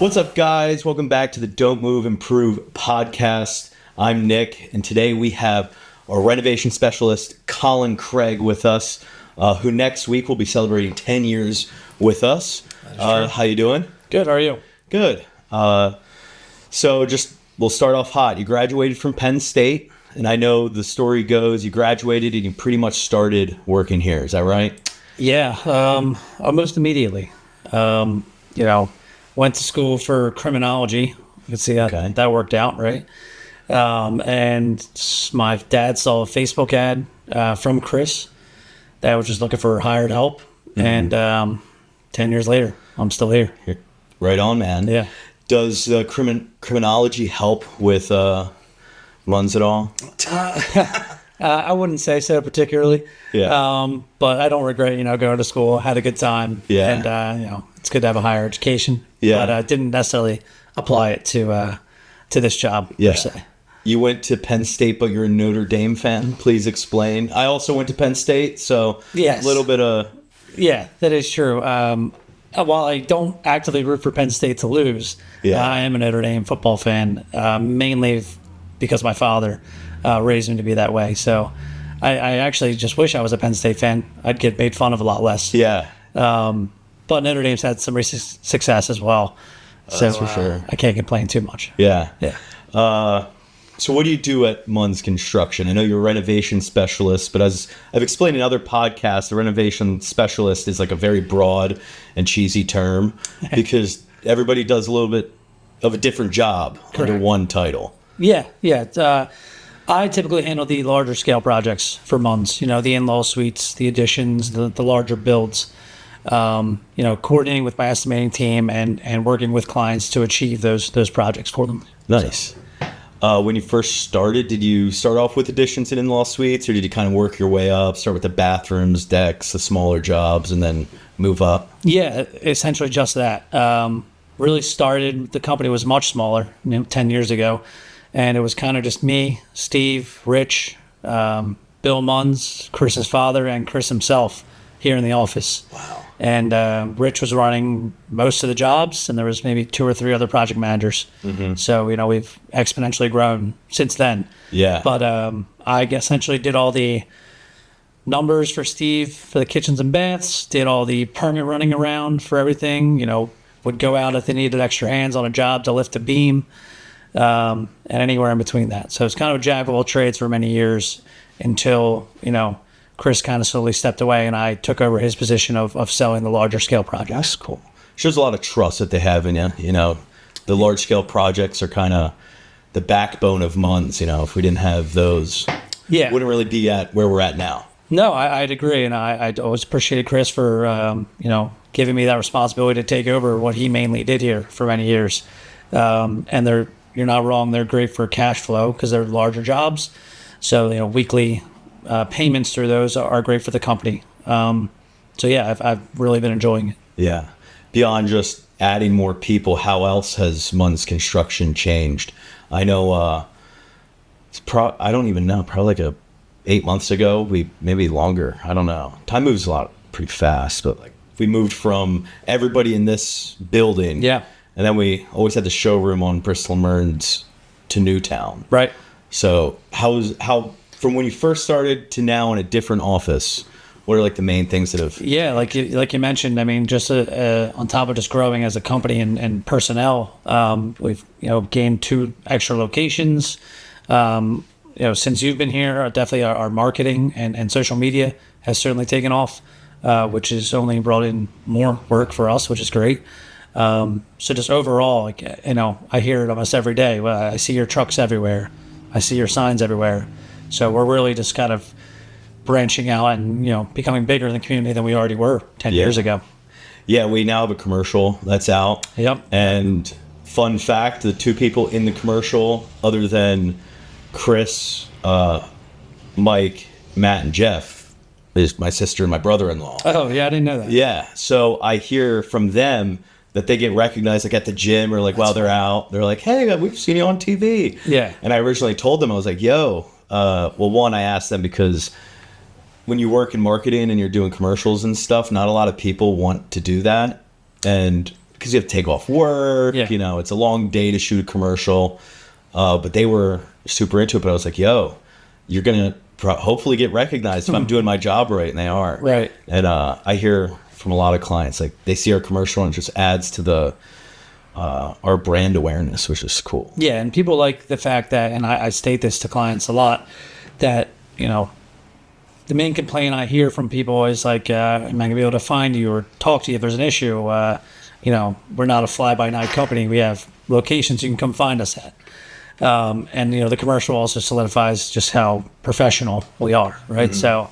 What's up, guys? Welcome back to the Don't Move, Improve podcast. I'm Nick, and today we have our renovation specialist, Colin Craige, with us, who next week will be celebrating 10 years with us. How you doing? Good. How are you? Good. We'll start off hot. You graduated from Penn State, and I know the story goes you graduated and you pretty much started working here. Is that right? Yeah, almost immediately. Went to school for criminology. You can see that worked out, right? And my dad saw a Facebook ad from Chris that was just looking for hired help. Mm-hmm. And 10 years later, I'm still here. Right on, man. Yeah. Does criminology help with Munz at all? I wouldn't say so particularly. Yeah. But I don't regret, going to school, had a good time. Yeah. And, it's good to have a higher education. Yeah. But I didn't necessarily apply it to this job, per se. You went to Penn State, but you're a Notre Dame fan. Please explain. I also went to Penn State, so yes. A little bit of... Yeah, that is true. While I don't actively root for Penn State to lose, I am a Notre Dame football fan, mainly because my father raised me to be that way. So I actually just wish I was a Penn State fan. I'd get made fun of a lot less. Yeah. But Notre Dame's had some recent success as well. So that's for sure. I can't complain too much. Yeah. Yeah. So what do you do at Munz Construction? I know you're a renovation specialist, but as I've explained in other podcasts, the renovation specialist is like a very broad and cheesy term because everybody does a little bit of a different job under one title. Yeah. I typically handle the larger scale projects for Munz, the in-law suites, the additions, the larger builds, coordinating with my estimating team and working with clients to achieve those projects for them. Nice. When you first started, did you start off with additions and in-law suites, or did you kind of work your way up, start with the bathrooms, decks, the smaller jobs, and then move up? Yeah, essentially just that. Really started, the company was much smaller, 10 years ago, and it was kind of just me, Steve, Rich, Bill Munz, Chris's father, and Chris himself here in the office. Wow. And Rich was running most of the jobs, and there was maybe 2 or 3 other project managers. Mm-hmm. So, we've exponentially grown since then. Yeah. But I essentially did all the numbers for Steve for the kitchens and baths, did all the permit running around for everything, would go out if they needed extra hands on a job to lift a beam, and anywhere in between that. So it's kind of a jack of all trades for many years until, Chris kind of slowly stepped away and I took over his position of selling the larger scale projects. That's cool. Shows a lot of trust that they have in you. The large scale projects are kind of the backbone of Munz. If we didn't have those, we wouldn't really be at where we're at now. No, I'd agree. And I always appreciated Chris for, giving me that responsibility to take over what he mainly did here for many years. And you're not wrong. They're great for cash flow because they're larger jobs. So, weekly payments through those are great for the company. I've really been enjoying it. Yeah. Beyond just adding more people, how else has Munz Construction changed? I know, I don't even know, probably like 8 months ago, maybe longer. I don't know. Time moves pretty fast, but we moved from everybody in this building. Yeah. And then we always had the showroom on Bristol Merns to Newtown. Right. So how from when you first started to now in a different office, what are the main things that have... Yeah, like you mentioned, I mean, just on top of just growing as a company and personnel, we've, gained 2 extra locations. Since you've been here, definitely our marketing and social media has certainly taken off, which has only brought in more work for us, which is great. So just overall, I hear it almost every day. Well, I see your trucks everywhere. I see your signs everywhere. So we're really just kind of branching out and, becoming bigger in the community than we already were 10 years ago. Yeah, we now have a commercial that's out. Yep. And fun fact, the 2 people in the commercial, other than Chris, Mike, Matt, and Jeff, is my sister and my brother-in-law. Oh, yeah, I didn't know that. Yeah, so I hear from them that they get recognized at the gym or while they're out. They're like, hey, we've seen you on TV. Yeah. And I originally told them, I was like, yo, one, I asked them because when you work in marketing and you're doing commercials and stuff, not a lot of people want to do that. And because you have to take off work. Yeah. You know, it's a long day to shoot a commercial. But they were super into it. But I was like, yo, you're going to hopefully get recognized if I'm doing my job right. And they are. Right. And I hear from a lot of clients, like they see our commercial and it just adds to the our brand awareness, which is cool. Yeah, and people like the fact that, and I state this to clients a lot, that, you know, the main complaint I hear from people is like, am I going to be able to find you or talk to you if there's an issue? You know, we're not a fly-by-night company. We have locations you can come find us at. And, you know, the commercial also solidifies just how professional we are, right? So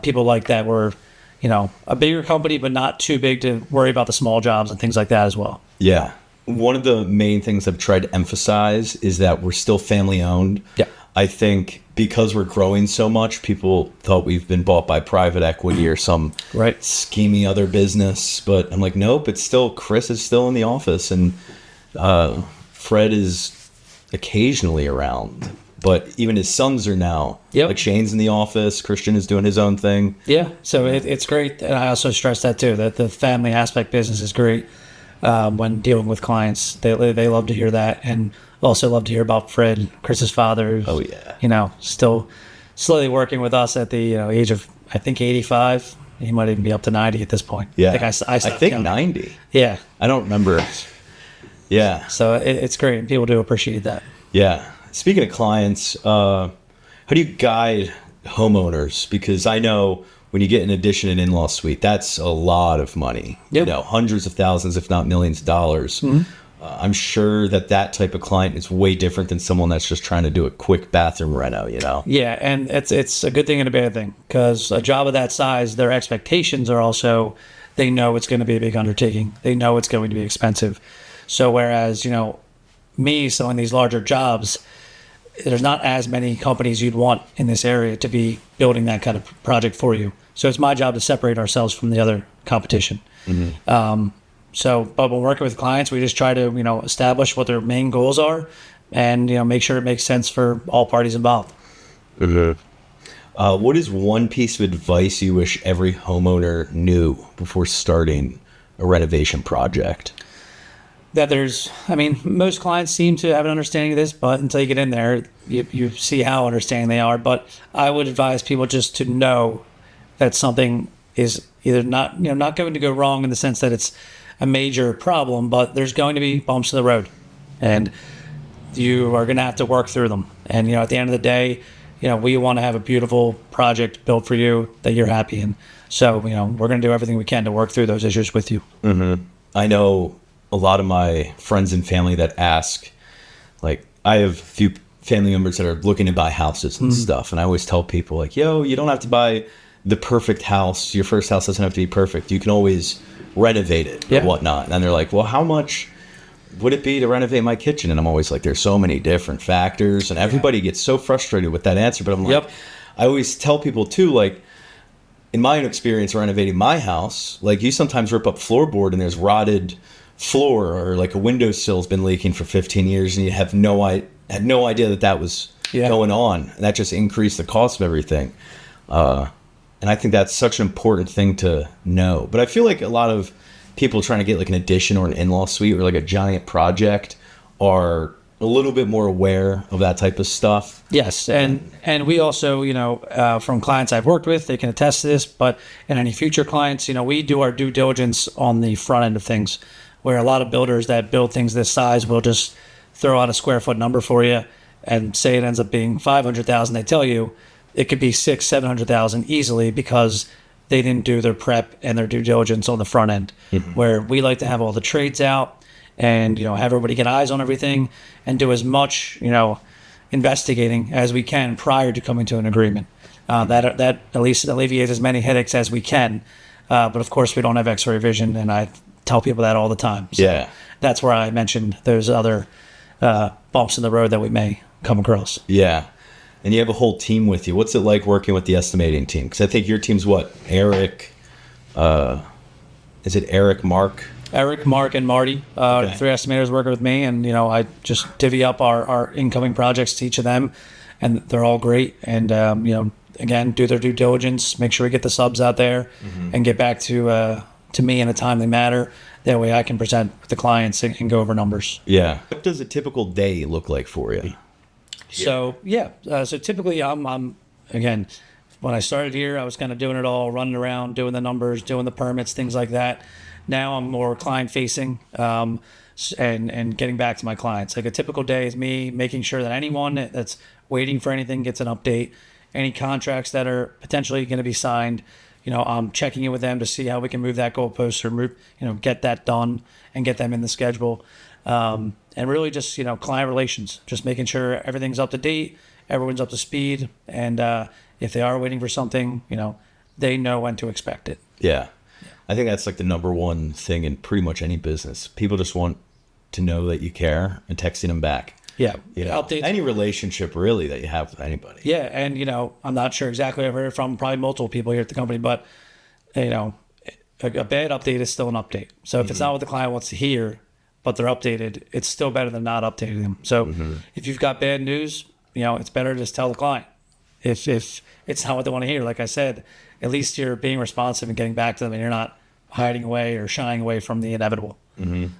people like that we're, you know, a bigger company, but not too big to worry about the small jobs and things like that as well. Yeah. One of the main things I've tried to emphasize is that we're still family owned. Yeah. I think because we're growing so much, people thought we've been bought by private equity or some scheming other business. But I'm like, nope, it's still, Chris is still in the office and Fred is occasionally around. But even his sons are now. Like Shane's in the office, Christian is doing his own thing. Yeah, so it's great. And I also stress that too, that the family aspect business is great when dealing with clients. They love to hear that. And also love to hear about Fred, Chris's father. Oh, yeah. You know, still slowly working with us at the age of, I think, 85. He might even be up to 90 at this point. Yeah. I think 90. Yeah. I don't remember. Yeah. So it's great. People do appreciate that. Yeah. Speaking of clients, how do you guide homeowners? Because I know when you get an addition and in-law suite, that's a lot of money. Yep. You know, hundreds of thousands, if not millions of dollars. I'm sure that type of client is way different than someone that's just trying to do a quick bathroom reno, you know? Yeah, and it's a good thing and a bad thing, because a job of that size, their expectations are also, they know it's going to be a big undertaking. They know it's going to be expensive. So whereas, you know, me selling these larger jobs, there's not as many companies you'd want in this area to be building that kind of project for you. So it's my job to separate ourselves from the other competition. But when working with clients, we just try to, you know, establish what their main goals are and, you know, make sure it makes sense for all parties involved. What is one piece of advice you wish every homeowner knew before starting a renovation project? That most clients seem to have an understanding of this, but until you get in there, you see how understanding they are. But I would advise people just to know that something is either not going to go wrong in the sense that it's a major problem, but there's going to be bumps in the road, and you are going to have to work through them. And, you know, at the end of the day, you know, we want to have a beautiful project built for you that you're happy in. So, you know, we're going to do everything we can to work through those issues with you. I know a lot of my friends and family that ask, like, I have a few family members that are looking to buy houses and stuff. And I always tell people, like, yo, you don't have to buy the perfect house. Your first house doesn't have to be perfect. You can always renovate it or whatnot. And they're like, well, how much would it be to renovate my kitchen? And I'm always like, there's so many different factors. And everybody gets so frustrated with that answer. But I'm like, I always tell people too, like, in my experience renovating my house, like, you sometimes rip up floorboard and there's rotted floor, or like a windowsill's been leaking for 15 years and you have had no idea that was going on, and that just increased the cost of everything. And I think that's such an important thing to know. But I feel like a lot of people trying to get like an addition or an in-law suite or like a giant project are a little bit more aware of that type of stuff. Yes, and we also, you know, from clients I've worked with, they can attest to this, but in any future clients, you know, we do our due diligence on the front end of things, where a lot of builders that build things this size will just throw out a square foot number for you and say it ends up being 500,000. They tell you it could be 600,000-700,000 easily because they didn't do their prep and their due diligence on the front end. Where we like to have all the trades out and, you know, have everybody get eyes on everything and do as much, you know, investigating as we can prior to coming to an agreement. That at least alleviates as many headaches as we can. But of course, we don't have X-ray vision, and I tell people that all the time. So that's where I mentioned those other bumps in the road that we may come across. Yeah. And you have a whole team with you. What's it like working with the estimating team? Because I think your team's what? Eric, is it Eric, Mark? Eric, Mark, and Marty, Okay. 3 estimators working with me, and, you know, I just divvy up our incoming projects to each of them, and they're all great. And, you know, again, do their due diligence, make sure we get the subs out there, and get back to me in a timely manner. That way I can present with the clients and go over numbers. Yeah. What does a typical day look like for you? So so typically I'm again, when I started here, I was kind of doing it all, running around, doing the numbers, doing the permits, things like that. Now I'm more client facing, and getting back to my clients. Like a typical day is me making sure that anyone that's waiting for anything gets an update. Any contracts that are potentially going to be signed, I'm checking in with them to see how we can move that goalpost or move, get that done and get them in the schedule. And really just, client relations, just making sure everything's up to date, everyone's up to speed. And if they are waiting for something, they know when to expect it. Yeah. I think that's like the number one thing in pretty much any business. People just want to know that you care and texting them back. Yeah. Updates. Any relationship really that you have with anybody. Yeah. And, I'm not sure exactly. I've heard from probably multiple people here at the company, but, a bad update is still an update. So if it's not what the client wants to hear, but they're updated, it's still better than not updating them. So if you've got bad news, it's better to just tell the client. If it's not what they want to hear, like I said, at least you're being responsive and getting back to them, and you're not hiding away or shying away from the inevitable.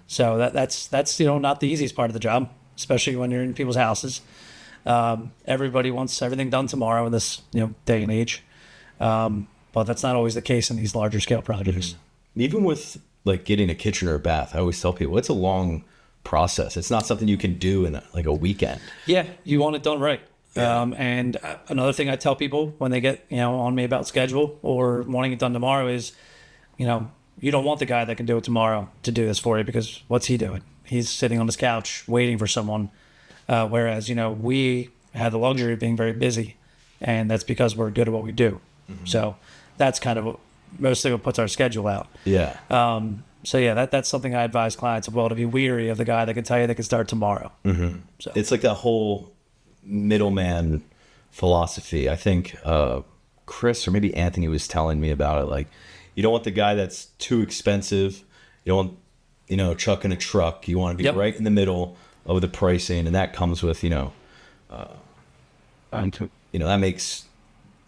So that's not the easiest part of the job, especially when you're in people's houses. Everybody wants everything done tomorrow in this day and age, but that's not always the case in these larger scale projects. Even with like getting a kitchen or a bath, I always tell people it's a long process. It's not something you can do in like a weekend. Yeah, you want it done right. And another thing I tell people when they get on me about schedule or wanting it done tomorrow is, you don't want the guy that can do it tomorrow to do this for you, because what's he doing? He's sitting on his couch waiting for someone. Whereas, we have the luxury of being very busy, and that's because we're good at what we do. So that's kind of mostly what puts our schedule out. Yeah. That's something I advise clients as well, to be weary of the guy that can tell you they can start tomorrow. So It's like that whole middleman philosophy. I think Chris or maybe Anthony was telling me about it. Like, you don't want the guy that's too expensive. You don't want, chuck in a truck. You want to be right in the middle of the pricing, and that comes with, that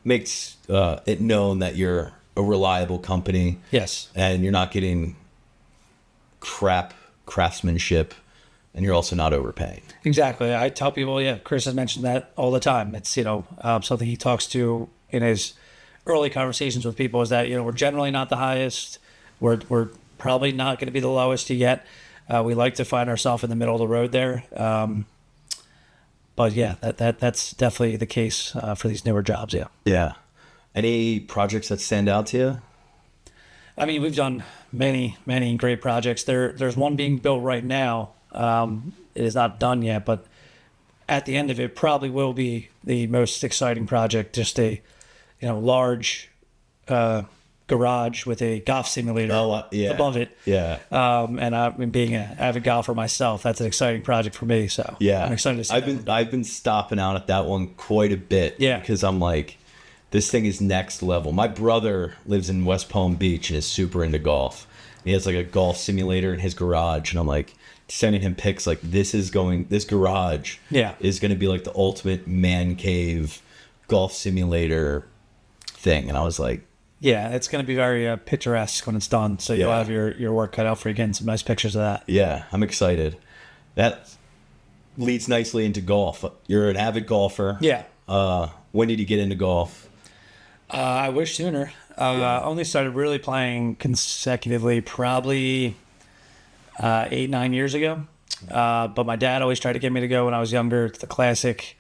makes it known that you're a reliable company. Yes. And you're not getting craftsmanship, and you're also not overpaying. Exactly. I tell people, Chris has mentioned that all the time. It's, something he talks to in his early conversations with people, is that, we're generally not the highest. We're probably not going to be the lowest yet. We like to find ourselves in the middle of the road there. But that's definitely the case for these newer jobs. Yeah. Yeah. Any projects that stand out to you? I mean, we've done many, many great projects. There's one being built right now. It is not done yet, but at the end of it, probably will be the most exciting project. Just a, large garage with a golf simulator above it. Yeah. And I've being an avid golfer myself, that's an exciting project for me. So yeah, I'm excited to see. I've been stopping out at that one quite a bit. Yeah. Because I'm like, this thing is next level. My brother lives in West Palm Beach and is super into golf. He has like a golf simulator in his garage, and I'm like sending him pics like, this garage is going to be like the ultimate man cave golf simulator thing. And I was like, yeah, it's going to be very picturesque when it's done. So you'll have your work cut out for you, getting some nice pictures of that. Yeah, I'm excited. That leads nicely into golf. You're an avid golfer. Yeah. When did you get into golf? I wish sooner. I only started really playing consecutively probably 8-9 years ago. But my dad always tried to get me to go when I was younger. It's the classic,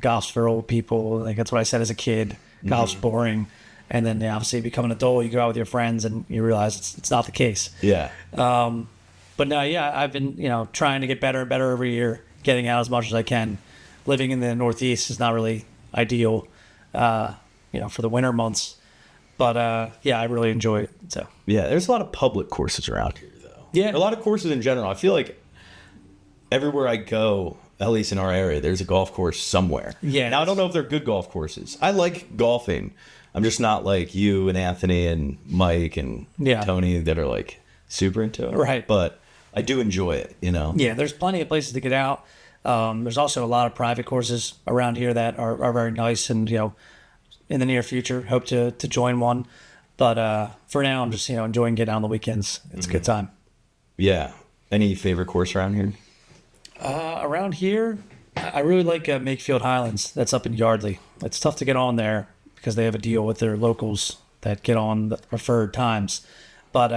golf's for old people. Like, that's what I said as a kid. Golf's boring. And then obviously become an adult, you go out with your friends and you realize it's not the case. Yeah. But no, I've been, trying to get better and better every year, getting out as much as I can. Living in the Northeast is not really ideal, for the winter months. But I really enjoy it. So yeah, there's a lot of public courses around here, though. Yeah. A lot of courses in general. I feel like everywhere I go, at least in our area, there's a golf course somewhere. Yeah. Now, I don't know if they're good golf courses. I like golfing. I'm just not like you and Anthony and Mike and Tony that are like super into it. Right. But I do enjoy it, Yeah, there's plenty of places to get out. There's also a lot of private courses around here that are very nice, and in the near future hope to join one. But for now, I'm just enjoying getting out on the weekends. It's a good time. Yeah. Any favorite course around here? Around here, I really like Makefield Highlands. That's up in Yardley. It's tough to get on there because they have a deal with their locals that get on the preferred times. But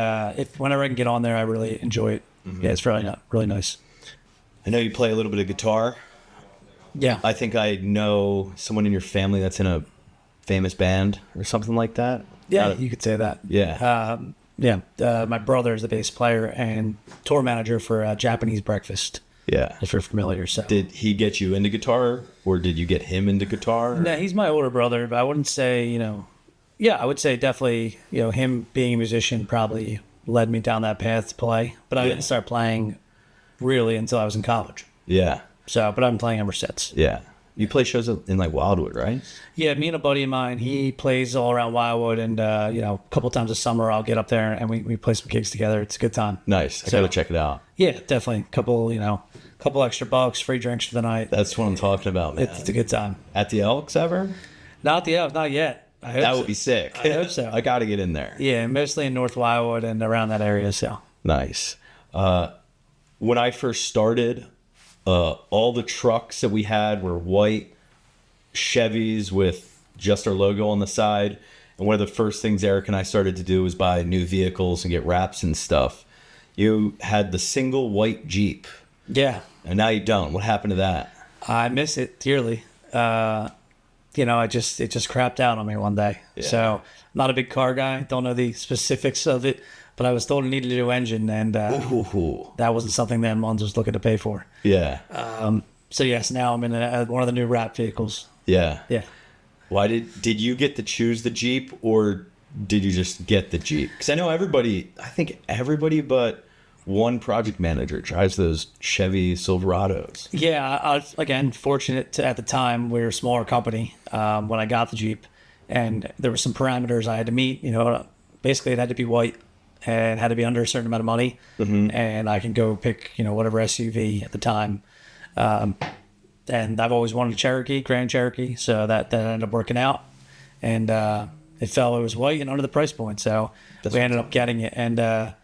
whenever I can get on there, I really enjoy it. Yeah, it's really nice. I know you play a little bit of guitar. Yeah. I think I know someone in your family that's in a famous band or something like that. Yeah, you could say that. Yeah. My brother is the bass player and tour manager for Japanese Breakfast, Yeah. if you're familiar. So Did he get you into guitar, or did you get him into guitar? no, he's my older brother, but I wouldn't say, I would say definitely, him being a musician probably led me down that path to play. But I didn't start playing really until I was in college. Yeah. So, but I've been playing ever since. Yeah. You play shows in like Wildwood, right? Yeah, me and a buddy of mine, he plays all around Wildwood, and a couple times a summer I'll get up there and we play some gigs together. It's a good time. Nice. I So- gotta check it out. Yeah, definitely. Couple extra bucks, free drinks for the night. That's what I'm talking about, man. It's a good time. At the Elks ever? Not yet. I hope That so. would be sick. I hope so. I gotta get in there. Yeah, mostly in North Wildwood and around that area. So Nice. When I first started, all the trucks that we had were white Chevys with just our logo on the side. And one of the first things Eric and I started to do was buy new vehicles and get wraps and stuff. You had the single white Jeep, yeah, and now you don't. What happened to that? I miss it dearly. It just crapped out on me one day. Yeah. So I'm not a big car guy. Don't know the specifics of it, but I was told it needed a new engine, and Ooh. that wasn't something that Munz was looking to pay for. Yeah. So yes, now I'm in one of the new wrap vehicles. Yeah. Yeah. Why did you get to choose the Jeep, or did you just get the Jeep? Because I think everybody but one project manager drives those Chevy Silverados. Yeah, I was, again, fortunate at the time. We were a smaller company when I got the Jeep, and there were some parameters I had to meet. Basically it had to be white and had to be under a certain amount of money, and I can go pick, whatever SUV at the time. And I've always wanted a Grand Cherokee, so that ended up working out. And it was white and under the price point, so we ended up getting it. And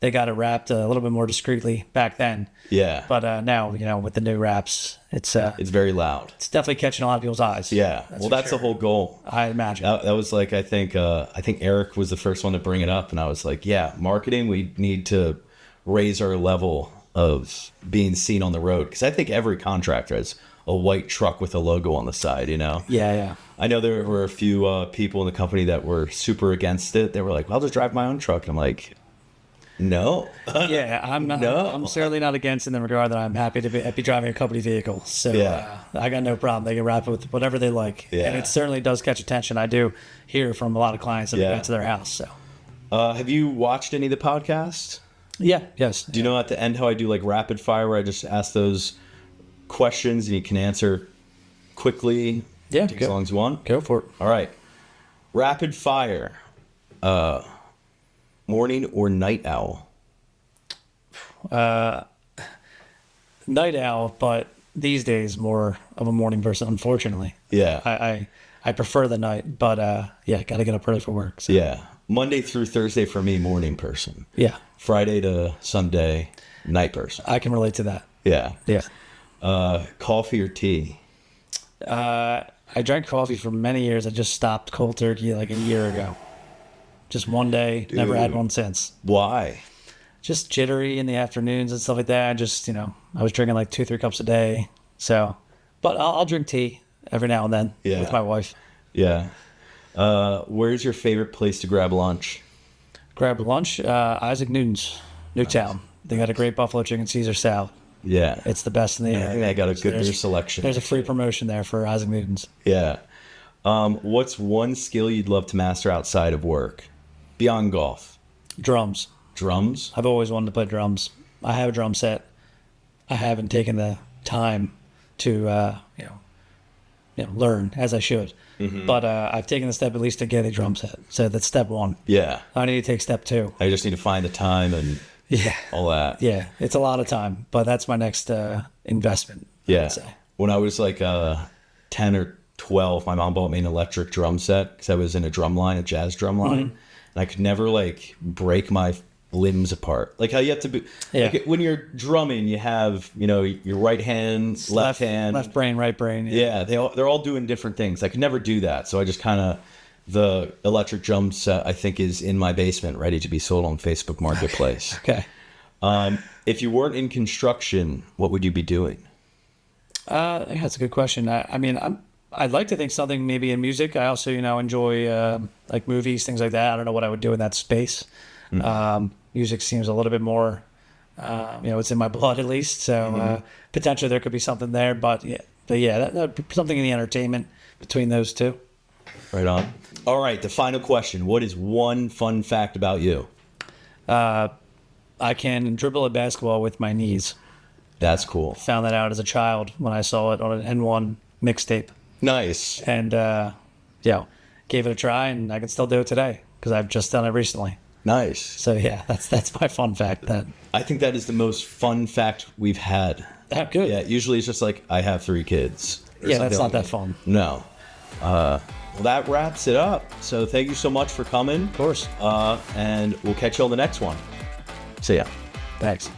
they got it wrapped a little bit more discreetly back then. Yeah. But now, with the new wraps, it's very loud. it's definitely catching a lot of people's eyes. Yeah. That's Well, for that's sure. the whole goal. I imagine. That was like, I think Eric was the first one to bring it up, and I was like, yeah, marketing, we need to raise our level of being seen on the road, because I think every contractor has a white truck with a logo on the side, Yeah. I know there were a few people in the company that were super against it. They were like, well, I'll just drive my own truck. And I'm like, no. Yeah, I'm not. No. I'm certainly not against in the regard that I'm happy to be driving a company vehicle. So Yeah. I got no problem. They can wrap it with whatever they like, Yeah. and it certainly does catch attention. I do hear from a lot of clients that Yeah. get to their house. So Have you watched any of the podcasts? yes. Do you know at the end how I do like rapid fire, where I just ask those questions and you can answer quickly? Yeah, Take as long as you want. Go for it. All right. Rapid fire. Morning or night owl? Night owl, but these days more of a morning person. Unfortunately, Yeah. I prefer the night, but got to get up early for work. So. Yeah. Monday through Thursday for me, morning person. Yeah, Friday to Sunday, night person. I can relate to that. Yeah. Yeah. Coffee or tea? I drank coffee for many years. I just stopped cold turkey like a year ago. Just one day, never had Dude. one since. Why? Just jittery in the afternoons and stuff like that. I was drinking like 2-3 cups a day. So, but I'll drink tea every now and then Yeah. with my wife. Yeah. Where's your favorite place to grab lunch? Grab lunch, Isaac Newton's, Newtown. They got a great buffalo chicken Caesar salad. Yeah. It's the best in the I area. think I got a good There's- beer selection. There's a free promotion there for Isaac Newton's. Yeah. What's one skill you'd love to master outside of work? Beyond golf? Drums. Drums? I've always wanted to play drums. I have a drum set. I haven't taken the time to, learn as I should. Mm-hmm. But I've taken the step at least to get a drum set. So that's step one. Yeah. I need to take step two. I just need to find the time and Yeah. all that. Yeah. It's a lot of time, but that's my next investment. I Yeah. would say. When I was like 10 or 12, my mom bought me an electric drum set because I was in a drum line, a jazz drum line. and I could never like break my limbs apart. Like how you have to be, like when you're drumming, you have, you know, your right hand, left hand, left brain, right brain. Yeah, they're all doing different things. I could never do that. So I just kind of, the electric drum set, I think, is in my basement, ready to be sold on Facebook Marketplace. Okay. If you weren't in construction, what would you be doing? That's a good question. I mean, I'd like to think something maybe in music. I also, you know, enjoy like movies, things like that. I don't know what I would do in that space. Music seems a little bit more, you know, it's in my blood at least. So potentially there could be something there. But yeah, that would be something in the entertainment between those two. Right on. All right, the final question. What is one fun fact about you? I can dribble a basketball with my knees. That's cool. Found that out as a child when I saw it on an N1 mixtape. Nice. And, yeah, gave it a try, and I can still do it today because I've just done it recently. Nice. So, yeah, that's my fun fact. I think that is the most fun fact we've had. Good. Yeah, usually it's just like, I have 3 kids. Yeah, that's not that fun. No. Well, that wraps it up. So thank you so much for coming. Of course. And we'll catch you on the next one. See ya. Thanks.